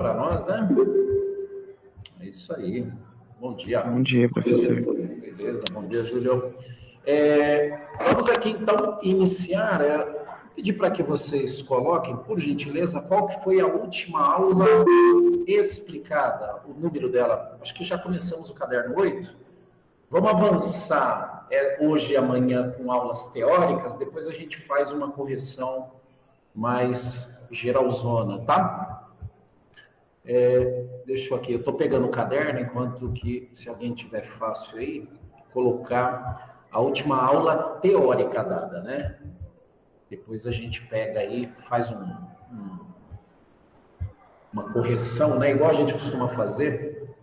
para nós, né? É isso aí. Bom dia. Bom dia, professor. Beleza, bom dia, Júlio. Vamos aqui, então, iniciar. Pedir para que vocês coloquem, por gentileza, qual que foi a última aula explicada, o número dela. Acho que já começamos o caderno 8. Vamos avançar hoje e amanhã com aulas teóricas, depois a gente faz uma correção mais geralzona, tá? Deixa eu aqui, eu estou pegando o caderno, enquanto que, se alguém tiver fácil aí, colocar a última aula teórica dada, né? Depois a gente pega aí, faz uma correção, né? Igual a gente costuma fazer.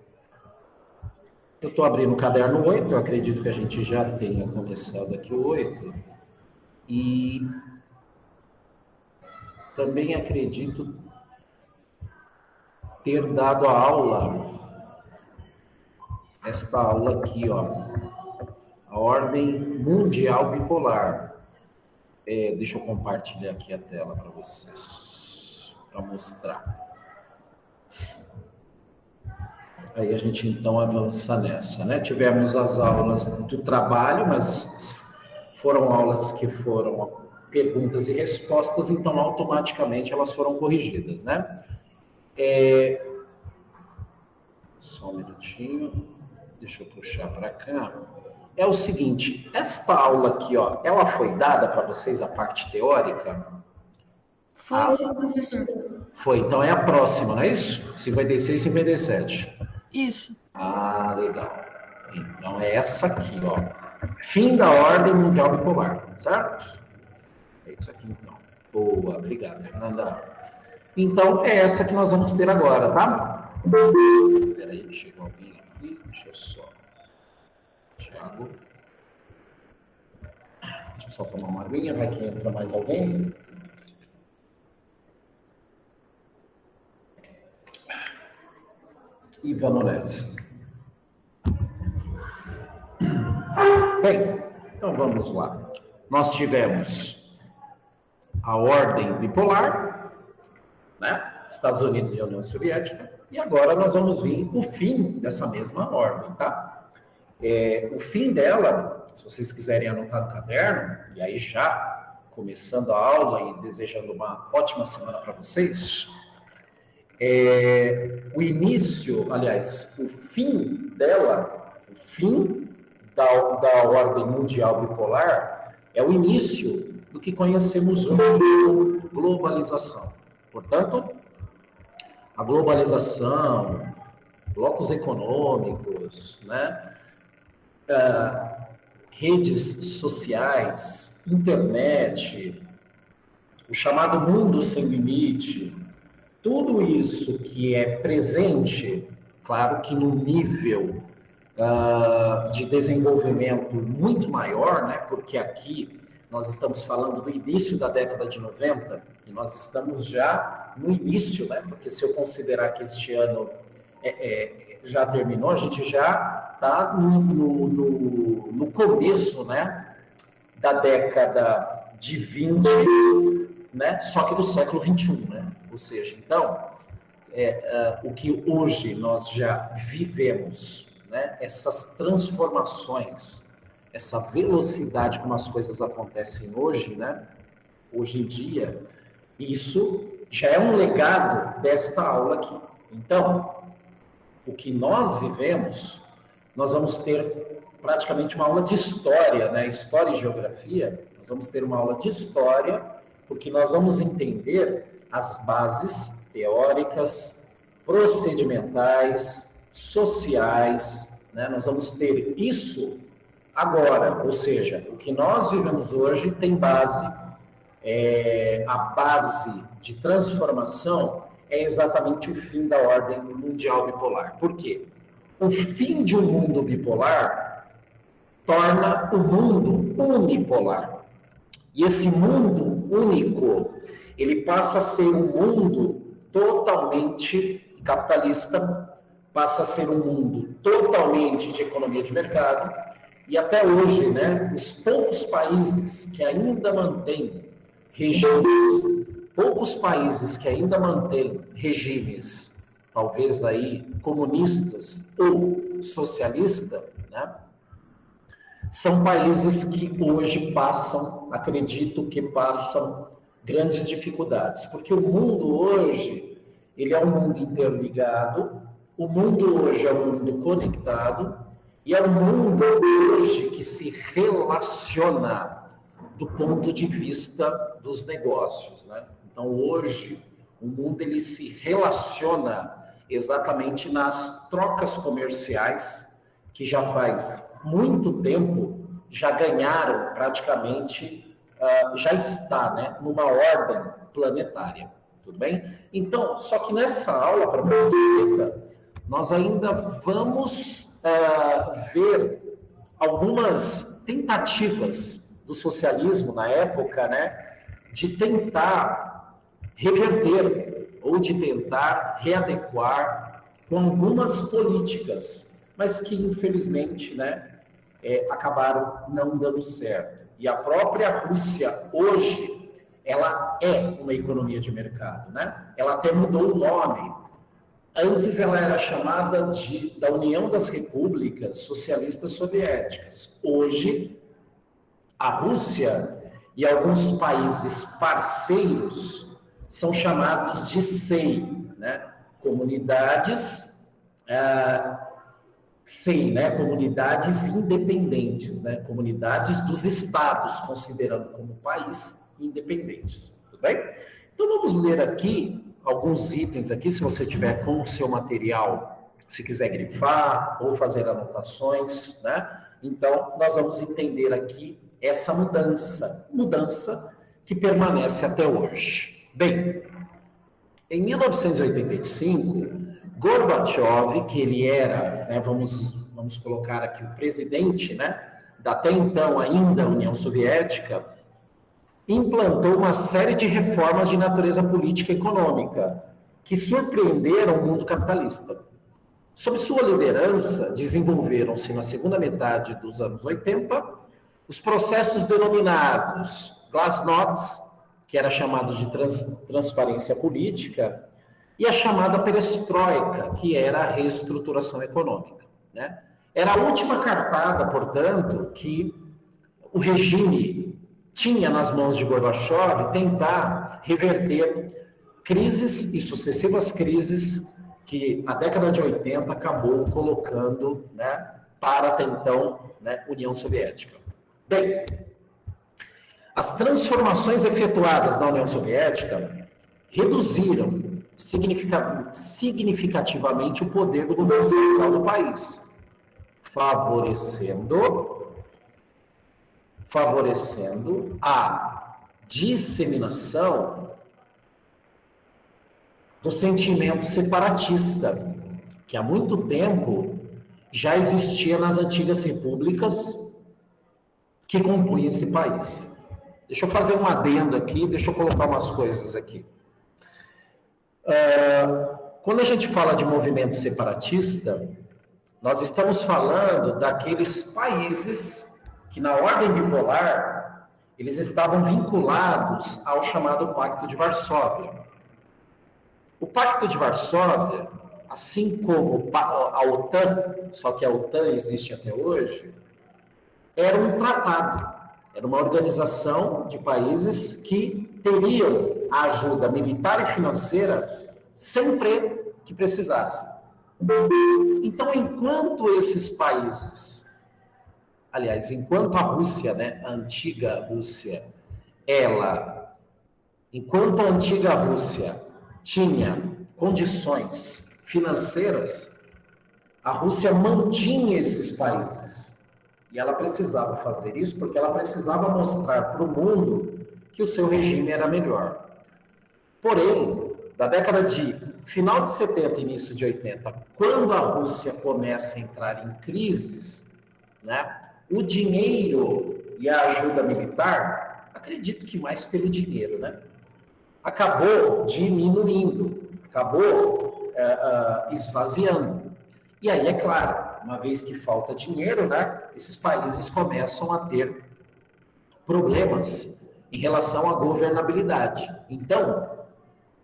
Eu estou abrindo o caderno 8, eu acredito que a gente já tenha começado aqui o 8. E também acredito ter dado a aula, esta aula aqui, ó, a ordem mundial bipolar. Deixa eu compartilhar aqui a tela para vocês, para mostrar. Aí a gente então avança nessa, né? Tivemos as aulas do trabalho, mas foram aulas que foram perguntas e respostas, então automaticamente elas foram corrigidas, né? Só um minutinho, deixa eu puxar para cá. É o seguinte, esta aula aqui, ó, ela foi dada para vocês a parte teórica? Foi sim, professor. Foi, então é a próxima, não é isso? 56 e 57. Isso. Ah, legal. Então é essa aqui, ó. Fim da ordem mundial bipolar, certo? É isso aqui, então. Boa, obrigado, Fernanda. Então é essa que nós vamos ter agora, tá? Espera aí, chegou alguém aqui, deixa eu só... Thiago. Deixa eu só tomar uma aguinha, vai que entra mais alguém. E vamos nessa. Bem, então vamos lá. Nós tivemos a ordem bipolar, né? Estados Unidos e União Soviética, e agora nós vamos ver o fim dessa mesma ordem, tá? O fim dela, se vocês quiserem anotar no caderno, e aí já começando a aula e desejando uma ótima semana para vocês, o início, aliás, o fim dela, o fim da ordem mundial bipolar, é o início do que conhecemos hoje como globalização. Portanto, a globalização, blocos econômicos, né? Redes sociais, internet, o chamado mundo sem limite, tudo isso que é presente, claro que num nível de desenvolvimento muito maior, né? Porque aqui nós estamos falando do início da década de 90, e nós estamos já no início, né? Porque se eu considerar que este ano já terminou, a gente já está no começo, né, da década de 20, né, só que do século 21, né? Ou seja, então, o que hoje nós já vivemos, né, essas transformações, essa velocidade como as coisas acontecem hoje, né, hoje em dia, isso já é um legado desta aula aqui. Então, o que nós vivemos, nós vamos ter praticamente uma aula de história, né? História e geografia. Nós vamos ter uma aula de história, porque nós vamos entender as bases teóricas, procedimentais, sociais, né? Nós vamos ter isso agora, ou seja, o que nós vivemos hoje tem base, a base de transformação é exatamente o fim da ordem mundial bipolar. Por quê? O fim de um mundo bipolar torna o mundo unipolar. E esse mundo único, ele passa a ser um mundo totalmente capitalista, passa a ser um mundo totalmente de economia de mercado, e até hoje, né, os poucos países que ainda mantêm regimes talvez aí comunistas ou socialistas, né? São países que hoje passam, acredito que passam grandes dificuldades, porque o mundo hoje, ele é um mundo interligado, o mundo hoje é um mundo conectado, e é um mundo hoje que se relaciona do ponto de vista dos negócios, né? Então, hoje, o mundo ele se relaciona exatamente nas trocas comerciais, que já faz muito tempo, já ganharam praticamente, já está, né, numa ordem planetária, tudo bem? Então, só que nessa aula, para nós ainda vamos ver algumas tentativas do socialismo na época, né, de tentar reverter ou de tentar readequar com algumas políticas, mas que infelizmente, né, acabaram não dando certo. E a própria Rússia hoje, ela é uma economia de mercado, né? Ela até mudou o nome. Antes ela era chamada da União das Repúblicas Socialistas Soviéticas. Hoje, a Rússia e alguns países parceiros são chamados de SEI, né? Comunidades SEI, né? Comunidades independentes, né? Comunidades dos estados, considerando como país independentes. Tudo bem? Então vamos ler aqui alguns itens aqui, se você tiver com o seu material, se quiser grifar ou fazer anotações, né? Então nós vamos entender aqui essa mudança que permanece até hoje. Bem, em 1985, Gorbachev, que ele era, né, vamos colocar aqui o presidente, né, da até então ainda União Soviética, implantou uma série de reformas de natureza política e econômica que surpreenderam o mundo capitalista. Sob sua liderança, desenvolveram-se na segunda metade dos anos 80 os processos denominados Glasnost, que era chamado de transparência política, e a chamada perestroika, que era a reestruturação econômica, né? Era a última cartada, portanto, que o regime tinha nas mãos de Gorbachev tentar reverter crises e sucessivas crises que a década de 80 acabou colocando, né, para até então, né, União Soviética. Bem, as transformações efetuadas na União Soviética reduziram significativamente o poder do governo central do país, favorecendo a disseminação do sentimento separatista, que há muito tempo já existia nas antigas repúblicas que compunham esse país. Deixa eu fazer um adendo aqui, deixa eu colocar umas coisas aqui. Quando a gente fala de movimento separatista, nós estamos falando daqueles países que, na ordem bipolar, eles estavam vinculados ao chamado Pacto de Varsóvia. O Pacto de Varsóvia, assim como a OTAN, só que a OTAN existe até hoje, era um tratado, era uma organização de países que teriam a ajuda militar e financeira sempre que precisassem. Então, enquanto esses países, aliás, enquanto a Rússia, né, a antiga Rússia, enquanto a antiga Rússia tinha condições financeiras, a Rússia mantinha esses países. E ela precisava fazer isso porque ela precisava mostrar para o mundo que o seu regime era melhor. Porém, da década de final de 70 e início de 80, quando a Rússia começa a entrar em crises, né, o dinheiro e a ajuda militar, acredito que mais pelo dinheiro, né, acabou diminuindo, acabou esvaziando. E aí, é claro, uma vez que falta dinheiro, né, esses países começam a ter problemas em relação à governabilidade. Então,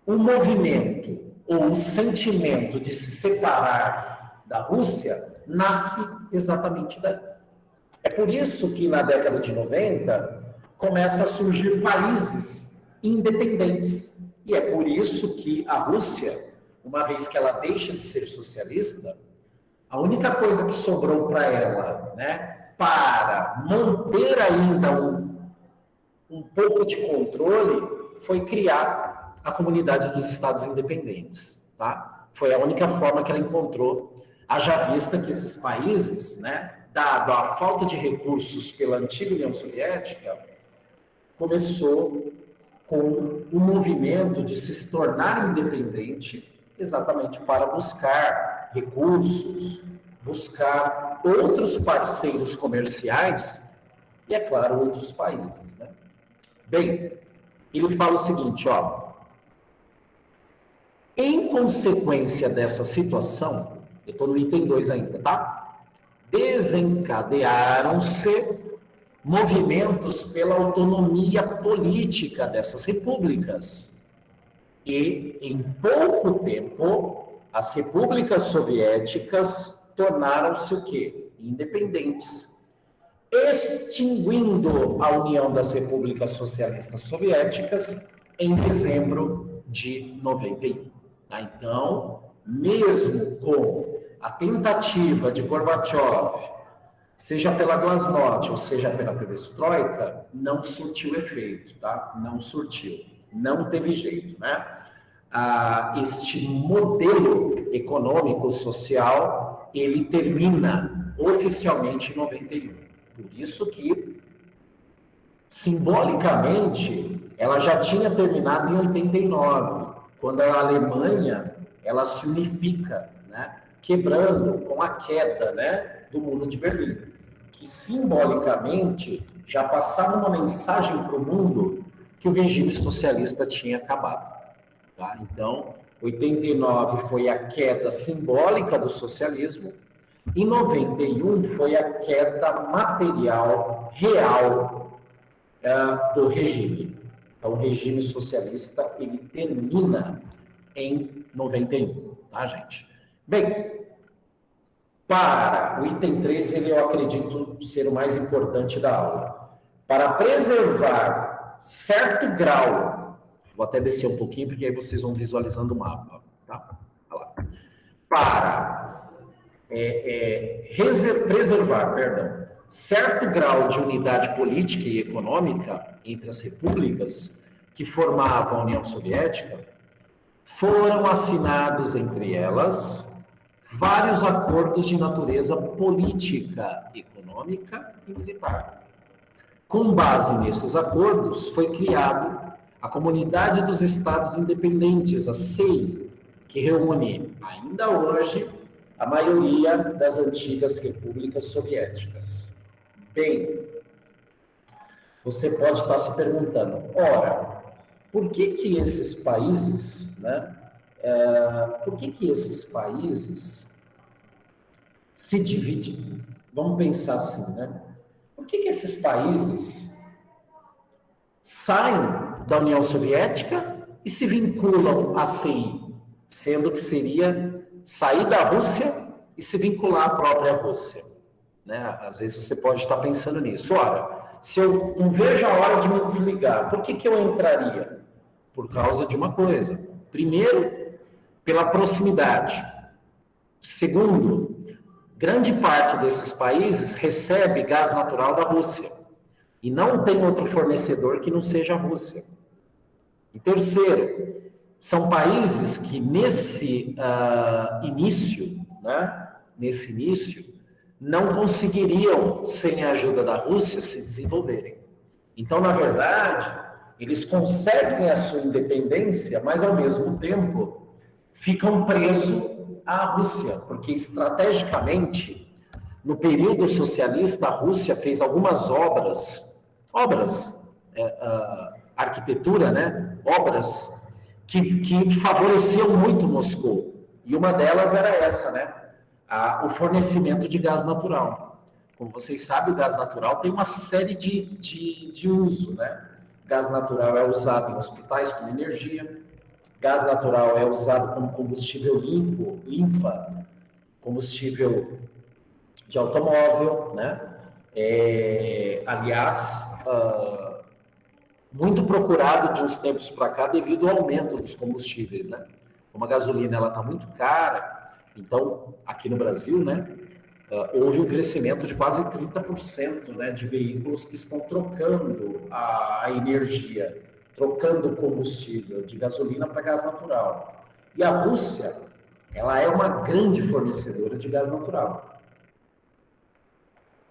o movimento ou o sentimento de se separar da Rússia nasce exatamente daí. É por isso que na década de 90 começa a surgir países independentes. E é por isso que a Rússia, uma vez que ela deixa de ser socialista, a única coisa que sobrou para ela, né, para manter ainda um pouco de controle, foi criar a comunidade dos Estados Independentes, tá? Foi a única forma que ela encontrou, haja vista que esses países, né, dado a falta de recursos pela antiga União Soviética, começou com o movimento de se tornar independente, exatamente para buscar recursos, buscar outros parceiros comerciais e, é claro, outros países, né? Bem, ele fala o seguinte, ó. Em consequência dessa situação, eu estou no item 2 ainda, tá? Desencadearam-se movimentos pela autonomia política dessas repúblicas. E, em pouco tempo, as repúblicas soviéticas tornaram-se o quê? Independentes, extinguindo a União das Repúblicas Socialistas Soviéticas em dezembro de 91. Então, mesmo com a tentativa de Gorbachev, seja pela Glasnost ou seja pela Perestroika, não surtiu efeito, tá? Não surtiu, não teve jeito, né? Este modelo econômico social, ele termina oficialmente em 91. Por isso que, simbolicamente, ela já tinha terminado em 89, quando a Alemanha, ela se unifica, né? Quebrando com a queda, né, do Muro de Berlim, que simbolicamente já passava uma mensagem para o mundo que o regime socialista tinha acabado. Tá? Então, 89 foi a queda simbólica do socialismo, em 91 foi a queda material, real, do regime. Então, o regime socialista, ele termina em 91, tá, gente? Bem, para o item 3, eu acredito ser o mais importante da aula. Para preservar certo grau, vou até descer um pouquinho, porque aí vocês vão visualizando o mapa, tá? Olha lá. Para preservar, certo grau de unidade política e econômica entre as repúblicas que formavam a União Soviética, foram assinados entre elas vários acordos de natureza política, econômica e militar. Com base nesses acordos, foi criado a Comunidade dos Estados Independentes, a CEI, que reúne, ainda hoje, a maioria das antigas repúblicas soviéticas. Bem, você pode estar se perguntando, ora, por que esses países, né, por que esses países se dividem? Vamos pensar assim, né? Por que esses países saem da União Soviética e se vinculam à CEI, sendo que seria sair da Rússia e se vincular à própria Rússia? Né? Às vezes você pode estar pensando nisso. Ora, se eu não vejo a hora de me desligar, por que eu entraria? Por causa de uma coisa. Primeiro, pela proximidade. Segundo, grande parte desses países recebe gás natural da Rússia e não tem outro fornecedor que não seja a Rússia. E terceiro, são países que nesse início, né, não conseguiriam, sem a ajuda da Rússia, se desenvolverem. Então, na verdade, eles conseguem a sua independência, mas ao mesmo tempo ficam presos à Rússia, porque estrategicamente, no período socialista, a Rússia fez algumas arquitetura, né? Obras que favoreciam muito Moscou. E uma delas era essa, né? O fornecimento de gás natural. Como vocês sabem, o gás natural tem uma série de uso, né? Gás natural é usado em hospitais como energia, Gás natural é usado como combustível limpa, combustível de automóvel, né? Aliás, muito procurado de uns tempos para cá devido ao aumento dos combustíveis, né? Como a gasolina ela está muito cara, então aqui no Brasil, né, houve um crescimento de quase 30%, né, de veículos que estão trocando a energia, trocando o combustível de gasolina para gás natural. E a Rússia, ela é uma grande fornecedora de gás natural.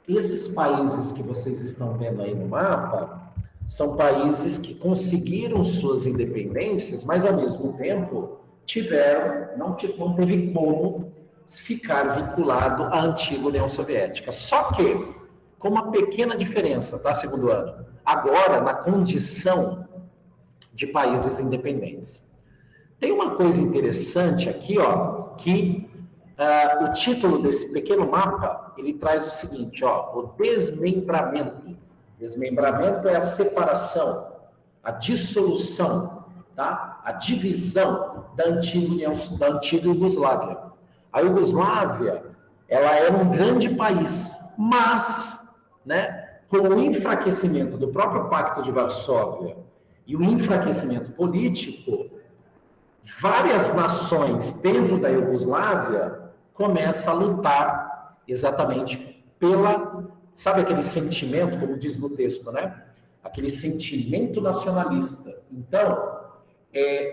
Esses países que vocês estão vendo aí no mapa são países que conseguiram suas independências, mas ao mesmo tempo não teve como ficar vinculado à antiga União Soviética. Só que, com uma pequena diferença, tá, segundo ano? Agora, na condição de países independentes. Tem uma coisa interessante aqui, ó, que o título desse pequeno mapa, ele traz o seguinte, ó, o desmembramento. Desmembramento é a separação, a dissolução, tá? A divisão da antiga Iugoslávia. A Iugoslávia, ela era um grande país, mas, né, com o enfraquecimento do próprio Pacto de Varsóvia e o enfraquecimento político, várias nações dentro da Iugoslávia começam a lutar exatamente sabe aquele sentimento, como diz no texto, né? Aquele sentimento nacionalista. Então,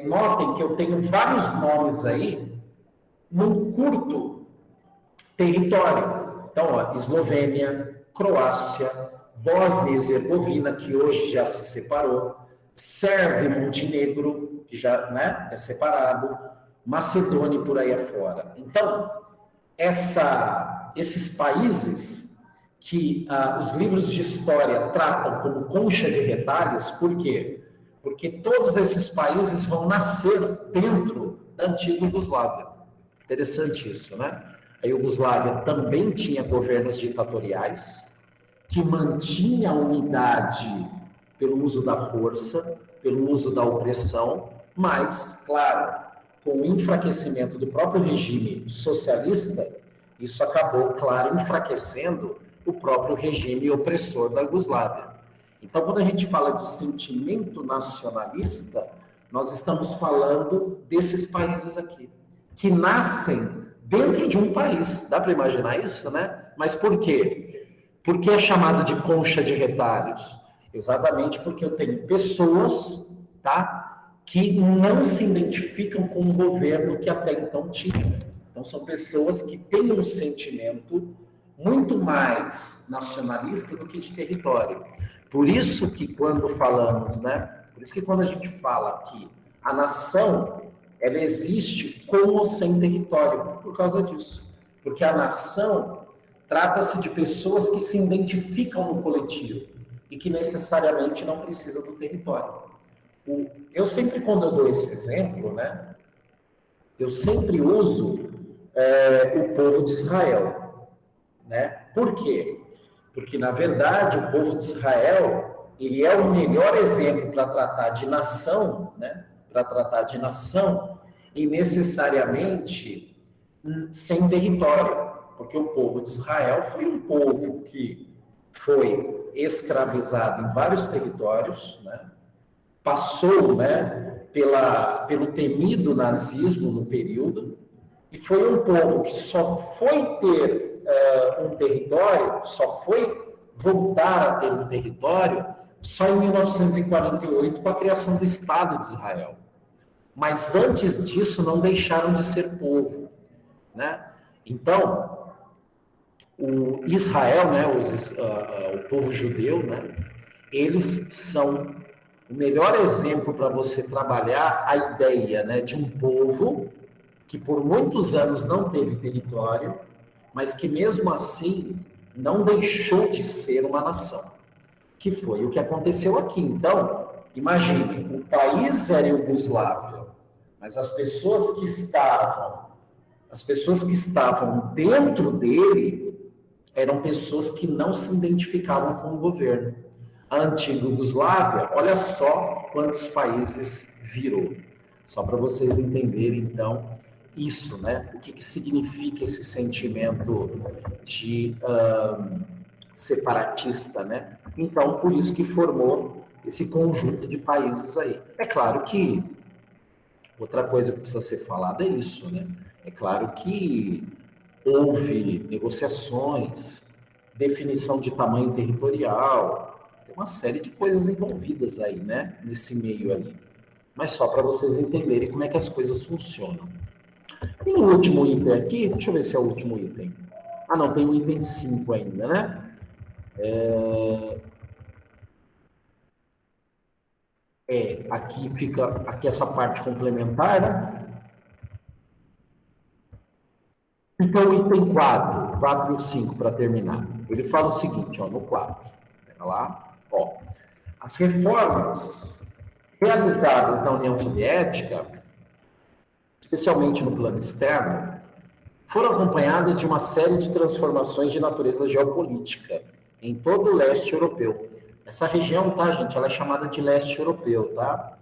notem que eu tenho vários nomes aí num curto território. Então, ó, Eslovênia, Croácia, Bósnia e Herzegovina, que hoje já se separou, Sérvia e Montenegro, que já, né, é separado, Macedônia e por aí afora. Então, esses países que os livros de história tratam como concha de retalhos, por quê? Porque todos esses países vão nascer dentro da antiga Iugoslávia. Interessante isso, né? A Iugoslávia também tinha governos ditatoriais que mantinha a unidade pelo uso da força, pelo uso da opressão, mas, claro, com o enfraquecimento do próprio regime socialista, isso acabou, claro, enfraquecendo o próprio regime opressor da Iugoslávia. Então, quando a gente fala de sentimento nacionalista, nós estamos falando desses países aqui, que nascem dentro de um país. Dá para imaginar isso, né? Mas por quê? Por que é chamado de concha de retalhos? Exatamente porque eu tenho pessoas, tá, que não se identificam com o governo que até então tinha. Então, são pessoas que têm um sentimento muito mais nacionalista do que de território. Por isso que quando falamos, né? Por isso que quando a gente fala que a nação, ela existe com ou sem território, por causa disso. Porque a nação trata-se de pessoas que se identificam no coletivo e que necessariamente não precisam do território. Eu sempre, quando eu dou esse exemplo, né? Eu sempre uso o povo de Israel. Né? Por quê? Porque, na verdade, o povo de Israel, ele é o melhor exemplo para tratar de nação, né? Para tratar de nação e necessariamente sem território, porque o povo de Israel foi um povo que foi escravizado em vários territórios, né? Passou, né, pelo temido nazismo no período, e foi um povo que só foi ter um território, só foi voltar a ter um território só em 1948, com a criação do Estado de Israel. Mas antes disso, não deixaram de ser povo, né? Então, o Israel, né, o povo judeu, né, eles são o melhor exemplo para você trabalhar a ideia, né, de um povo que por muitos anos não teve território, mas que mesmo assim não deixou de ser uma nação, que foi o que aconteceu aqui. Então, imagine, o país era Iugoslávia, mas as pessoas que estavam dentro dele eram pessoas que não se identificavam com o governo. A antiga Iugoslávia, olha só quantos países virou. Só para vocês entenderem, então, isso, né? O que significa esse sentimento de separatista, né? Então, por isso que formou esse conjunto de países aí. É claro que outra coisa que precisa ser falada é isso, né? É claro que houve negociações, definição de tamanho territorial, tem uma série de coisas envolvidas aí, né? Nesse meio aí. Mas só para vocês entenderem como é que as coisas funcionam. E o último item aqui, deixa eu ver se é o último item. Ah, não, tem o item 5 ainda, né? Aqui fica aqui essa parte complementar, né? Então, o item 4 e o 5 para terminar. Ele fala o seguinte, ó, no 4. Pega lá, ó. As reformas realizadas na União Soviética, especialmente no plano externo, foram acompanhadas de uma série de transformações de natureza geopolítica em todo o leste europeu. Essa região, tá, gente, ela é chamada de leste europeu, tá?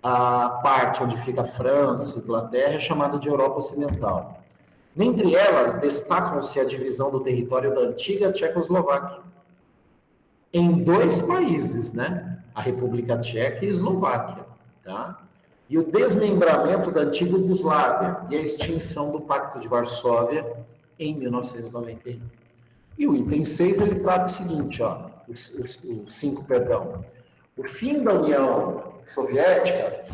A parte onde fica a França, Inglaterra, é chamada de Europa Ocidental. Dentre elas, destacam-se a divisão do território da antiga Tchecoslováquia em 2 países, né? A República Tcheca e a Eslováquia, tá? E o desmembramento da antiga Iugoslávia e a extinção do Pacto de Varsóvia em 1991. E o item 6, ele trata o seguinte, ó, o 5, perdão. O fim da União Soviética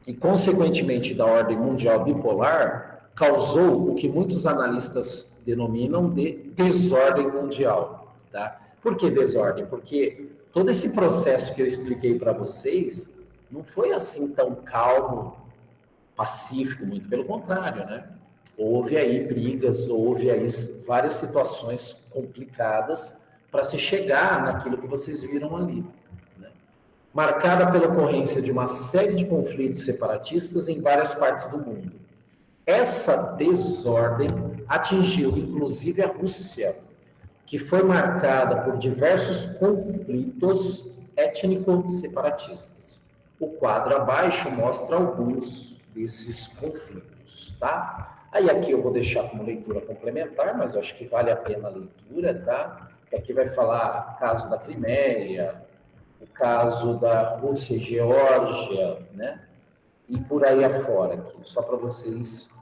e, consequentemente, da ordem mundial bipolar causou o que muitos analistas denominam de desordem mundial, tá? Por que desordem? Porque todo esse processo que eu expliquei para vocês não foi assim tão calmo, pacífico, muito pelo contrário, né? Houve aí brigas, houve aí várias situações complicadas para se chegar naquilo que vocês viram ali, né? Marcada pela ocorrência de uma série de conflitos separatistas em várias partes do mundo. Essa desordem atingiu inclusive a Rússia, que foi marcada por diversos conflitos étnico-separatistas. O quadro abaixo mostra alguns desses conflitos, tá? Aí aqui eu vou deixar como leitura complementar, mas eu acho que vale a pena a leitura, tá? Aqui vai falar o caso da Crimeia, o caso da Rússia e Geórgia, né? E por aí afora, aqui, só para vocês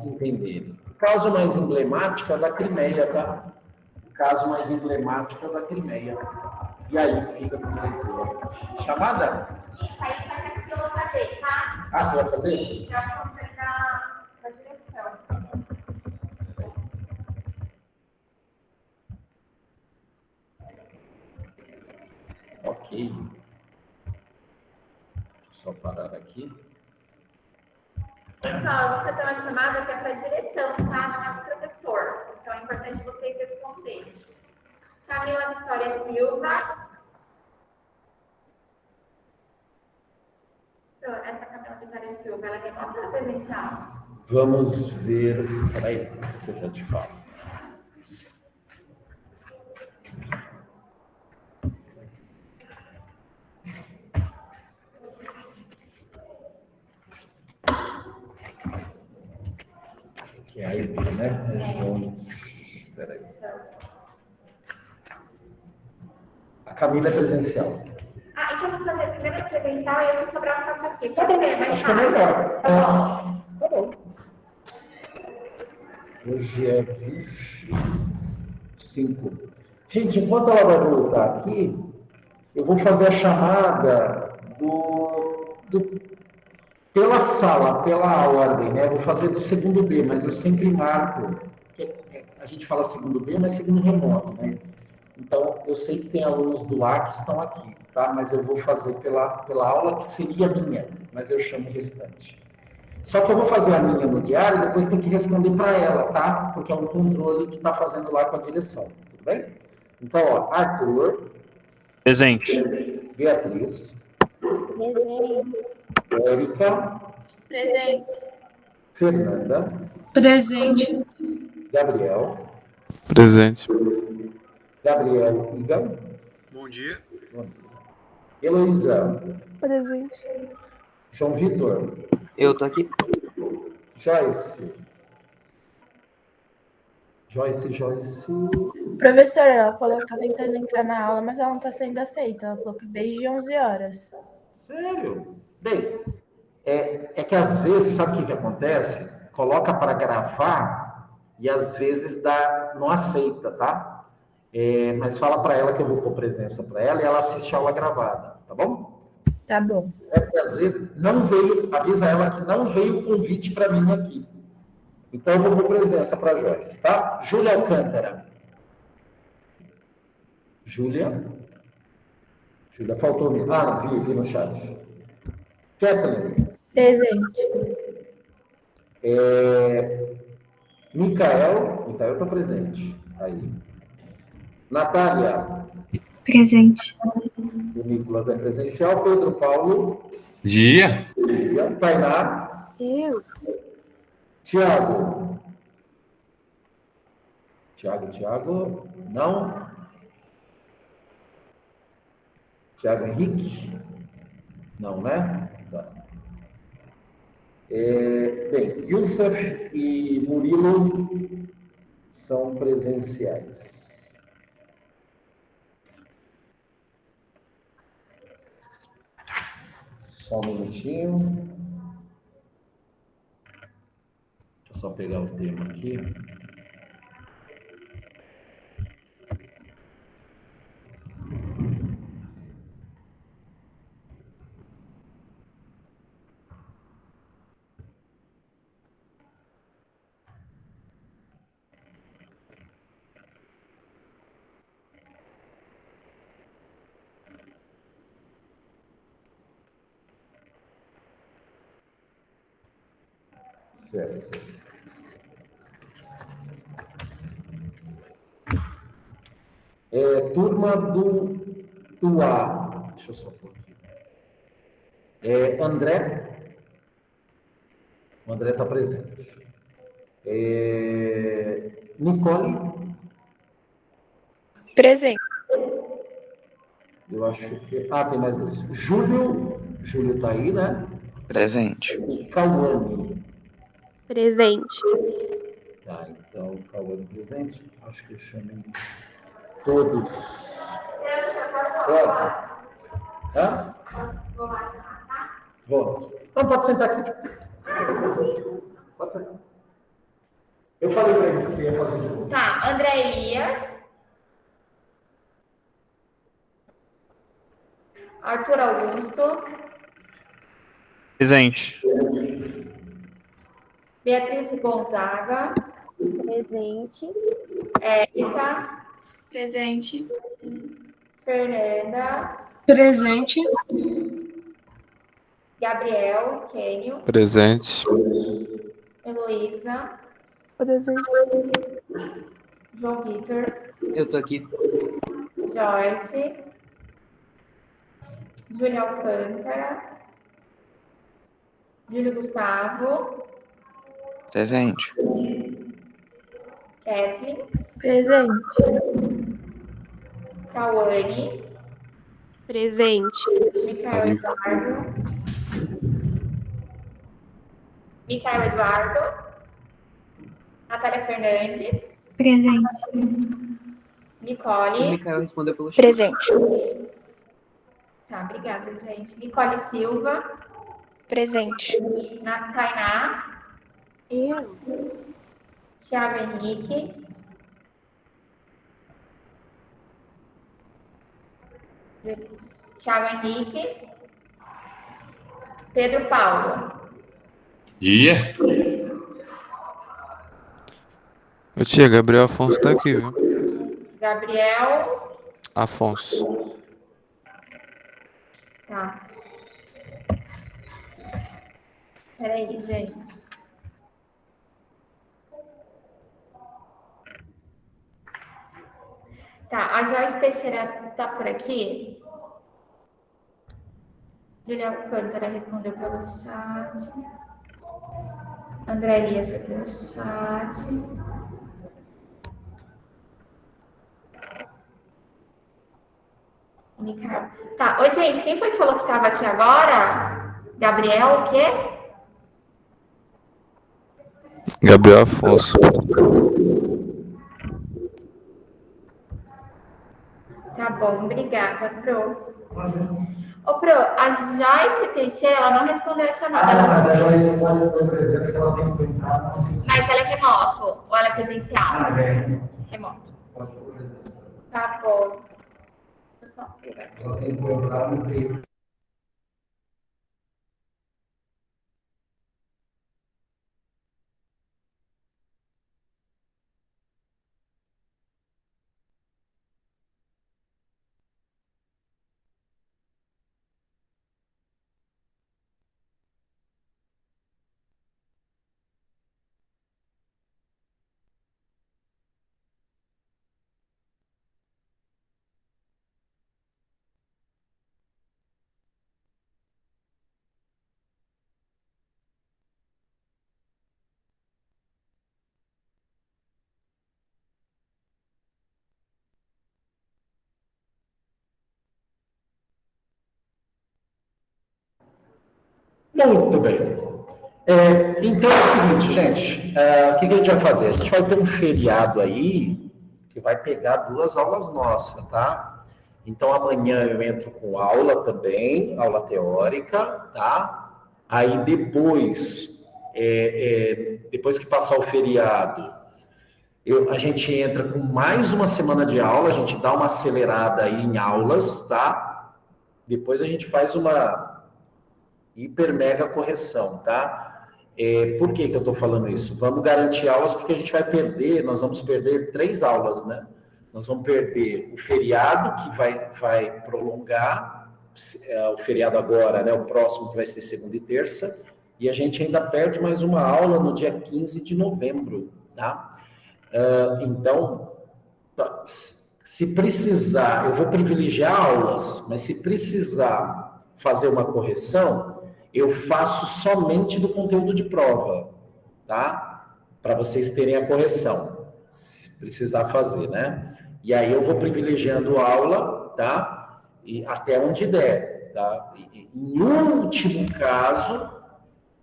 entenderem. O caso mais emblemático é da Crimeia, tá? O caso mais emblemático é da Crimeia. E aí fica com leitura. Chamada? Isso aí só que eu vou fazer, tá? Ah, você vai fazer? Isso, já vou pegar a direção. Ok. Deixa eu só parar aqui. Pessoal, eu vou fazer uma chamada que é para a direção, tá? Não é para o professor. Então é importante vocês responderem. Camila Vitória Silva. Então, essa Camila Vitória Silva, ela quer contar presencial? Vamos ver. Peraí, que eu já te falo. Que é a IB, né? Peraí. A Camila é presencial. Ah, então eu vou fazer primeiro a presencial e eu vou sobrar o passo aqui. Pode ser, mais Acho que é fácil. melhor. Tá bom. Tá bom. Hoje é 25. Gente, enquanto ela vai voltar aqui, eu vou fazer a chamada pela sala, pela ordem, né? Eu vou fazer do segundo B, mas eu sempre marco. A gente fala segundo B, mas segundo remoto, né? Então, eu sei que tem alunos do A que estão aqui, tá? Mas eu vou fazer pela aula que seria minha, mas eu chamo o restante. Só que eu vou fazer a minha no diário e depois tem que responder para ela, tá? Porque é um controle que está fazendo lá com a direção, tudo bem? Então, ó, Arthur. Presente. Beatriz. Presente. Érica. Presente. Fernanda. Presente. Gabriel. Presente. Gabriel Igan. Bom dia. Heloísa. Presente. João Vitor. Eu tô aqui. Joyce. Joyce. Professora, ela falou que tá tentando entrar na aula, mas ela não tá sendo aceita. Ela falou que desde 11 horas. Sério? Bem, é que às vezes, sabe o que acontece? Coloca para gravar e às vezes não aceita, tá? Mas fala para ela que eu vou pôr presença para ela e ela assiste a aula gravada, tá bom? Tá bom. Porque às vezes não veio, avisa ela que não veio o convite para mim aqui. Então eu vou pôr presença para Joyce, tá? Júlia Alcântara. Júlia, faltou me. Ah, vi no chat. Kathleen. Presente. Micael está presente. Aí. Natália. Presente. O Nicolas é presencial. Pedro Paulo. Dia. Tainá. Eu. Tiago. Não. Tiago Henrique. Não, né? Tá. Bem, Youssef e Murilo são presenciais. Só um minutinho. Deixa eu só pegar o tema aqui. Certo. Turma do A. Deixa eu só pôr aqui. André. O André está presente. Nicole. Presente. Eu acho que. Ah, tem mais dois. Júlio está aí, né? Presente. E Cauane. Presente. Tá, então, Cauane presente. Acho que eu chamei todos. Pode. Hã? Vamos. Não, pode sentar aqui. Pode sentar. Eu falei para eles que você ia fazer de novo. Tá, André Elias. Arthur Augusto. Presente. Beatriz Gonzaga. Presente. Érica. Presente. Fernanda. Presente. Gabriel. Kênio. Presente. Heloísa. Presente. João Vitor. Eu tô aqui. Joyce. Júlia Alcântara. Júlio Gustavo. Presente. Kathleen. Presente. Cauane. Presente. Micael Eduardo. Natália Fernandes. Presente. O Nicole. Mikael respondeu pelo chat. Presente. Tá, obrigada, gente. Nicole Silva. Presente. Tainá. Eu. Thiago Henrique. Pedro Paulo. Dia. Ô tia, Gabriel Afonso tá aqui, viu? Gabriel. Afonso. Tá. Peraí, gente. Tá, a Joyce Teixeira tá por aqui. Julia Alcântara respondeu pelo chat. André Elias foi pelo chat. Micael. Tá, oi gente, quem foi que falou que estava aqui agora? Gabriel, o quê? Gabriel Afonso. Tá bom, obrigada, Pro. Ô, Pro, a Joyce Teixeira, ela não respondeu a chamada. Mas a Joyce pode ter presença que ela tem que entrar assim. Mas ela é remoto ou ela é presencial? É. Remoto. Pode ter presença. Tá bom. Deixa eu só pegar aqui. Ela tem que entrar no meio. Muito bem. Então é o seguinte, gente, o que a gente vai fazer? A gente vai ter um feriado aí que vai pegar 2 aulas nossas, tá? Então amanhã eu entro com aula também, aula teórica, tá? Aí depois, depois que passar o feriado, a gente entra com mais uma semana de aula, a gente dá uma acelerada aí em aulas, tá? Depois a gente faz uma hiper mega correção, tá? Por que eu estou falando isso? Vamos garantir aulas porque a gente nós vamos perder 3 aulas, né? Nós vamos perder o feriado, que vai prolongar, o feriado agora, né? O próximo que vai ser segunda e terça, e a gente ainda perde mais uma aula no dia 15 de novembro, tá? Então, se precisar, eu vou privilegiar aulas, mas se precisar fazer uma correção, eu faço somente do conteúdo de prova, tá? Para vocês terem a correção, se precisar fazer, né? E aí eu vou privilegiando aula, tá? E até onde der, tá? Em último caso,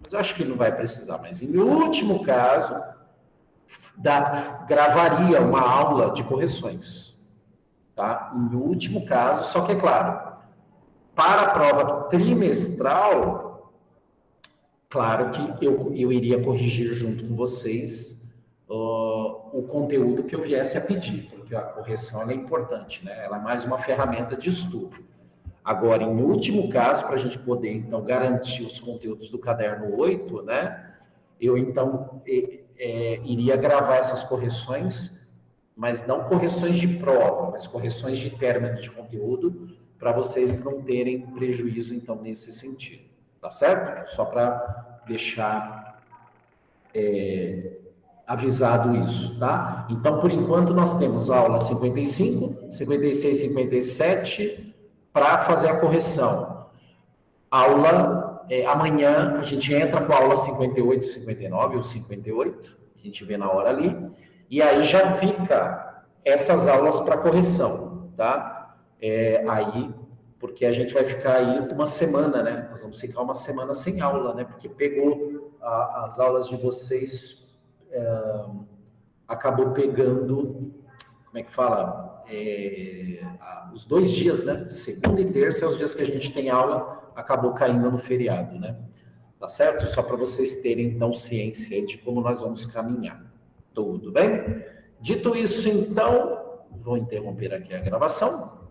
mas eu acho que não vai precisar, mas em último caso, gravaria uma aula de correções, tá? Em último caso, só que é claro, para a prova trimestral, claro que eu iria corrigir junto com vocês o conteúdo que eu viesse a pedir, porque a correção é importante, né? Ela é mais uma ferramenta de estudo. Agora, em último caso, para a gente poder, então, garantir os conteúdos do caderno 8, né? Eu, então, iria gravar essas correções, mas não correções de prova, mas correções de término de conteúdo, para vocês não terem prejuízo, então, nesse sentido. Tá certo? Só para deixar avisado isso, tá? Então, por enquanto, nós temos aula 55, 56, 57 para fazer a correção. Aula, amanhã a gente entra com a aula 58, 59 ou 58, a gente vê na hora ali, e aí já fica essas aulas para correção, tá? Aí, porque a gente vai ficar aí uma semana, né? Nós vamos ficar uma semana sem aula, né? Porque pegou as aulas de vocês, acabou pegando, como é que fala? Os 2 dias, né? Segunda e terça, os dias que a gente tem aula, acabou caindo no feriado, né? Tá certo? Só para vocês terem, então, ciência de como nós vamos caminhar. Tudo bem? Dito isso, então, vou interromper aqui a gravação.